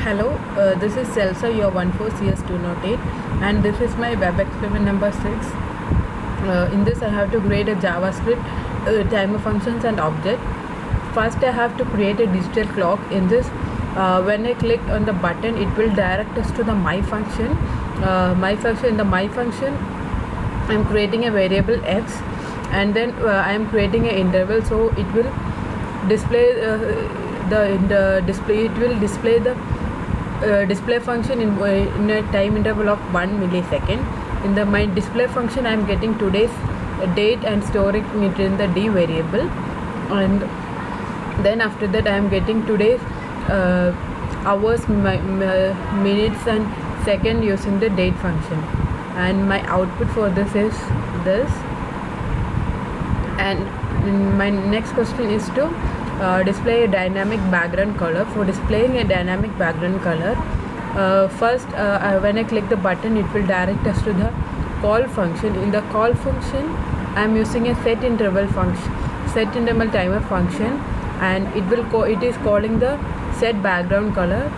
Hello, this is Celsa, your 14CS208, and this is my web experiment number 6. In this I have to create a JavaScript timer functions and object. First I have to create a digital clock. In this, when I click on the button, it will direct us to the my function. In the my function, I am creating a variable x, and then I am creating an interval, so it will display display the display function in a time interval of 1 millisecond. In the my display function, I am getting today's date and storing it in the d variable, and then after that I am getting today's hours, minutes and second using the date function, and my output for this is this. And my next question is to display a dynamic background color. For displaying a dynamic background color, first when I click the button, it will direct us to the call function. In the call function, I am using a set interval timer function, and it is calling the set background color.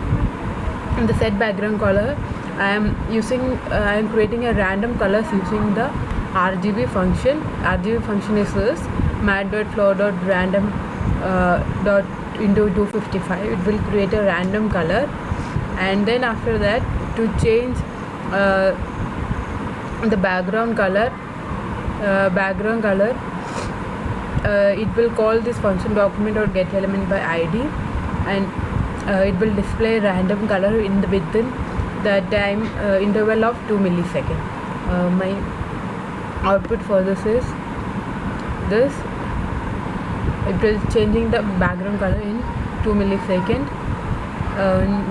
In the set background color, I am creating a random colors using the RGB function. RGB function is this: mat.floor.random dot into 255. It will create a random color, and then after that, to change the background color, it will call this function document or get element by ID, and it will display random color within the time interval of 2 milliseconds. My output for this is this. It will changing the background color in 2 milliseconds.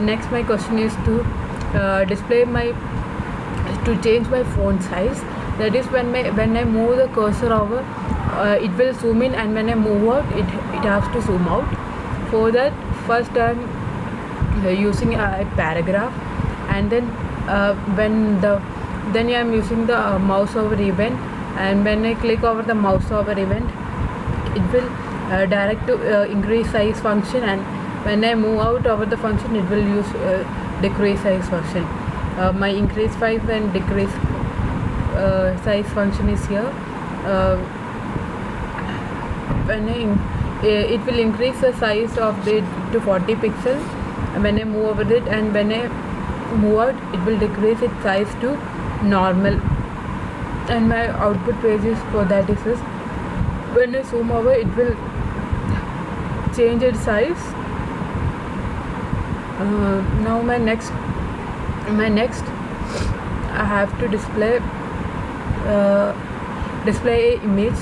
Next, my question is to change my font size. That is, when I move the cursor over, it will zoom in, and when I move out, it has to zoom out. For that, first I am using a paragraph, and then I am using the mouse over event, and when I click over the mouse over event, it will direct to increase size function, and when I move out over the function, it will use decrease size function. My increase size and decrease size function is here. It will increase the size of it to 40 pixels when I move over it, and when I move out, it will decrease its size to normal. And my output page is for that is this: when I zoom over, it will change its size. Now my next I have to display a image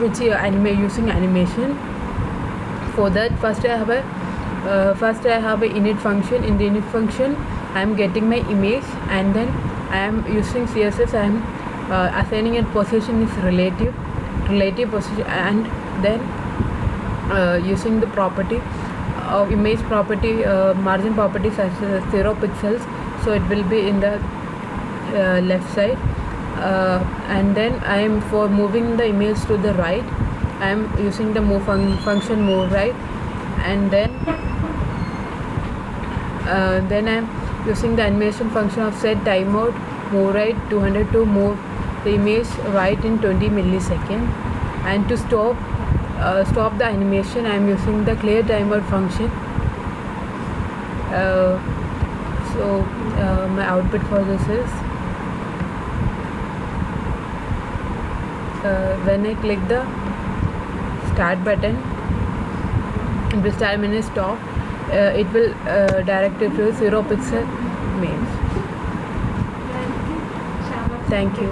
which using animation. For that, first I have a init function. In the init function, I am getting my image, and then I am using CSS. I am assigning it position is relative position, and then using the property of image property, margin property as 0 pixels, so it will be in the left side, and then I am, for moving the image to the right, I am using the move function move right, and then I am using the animation function of set timeout move right 200 to move the image right in 20 milliseconds, and to stop the animation, I am using the clear timeout function. My output for this is when I click the start button, it will start. When I stop, it will direct it to 0 pixel image. Thank you.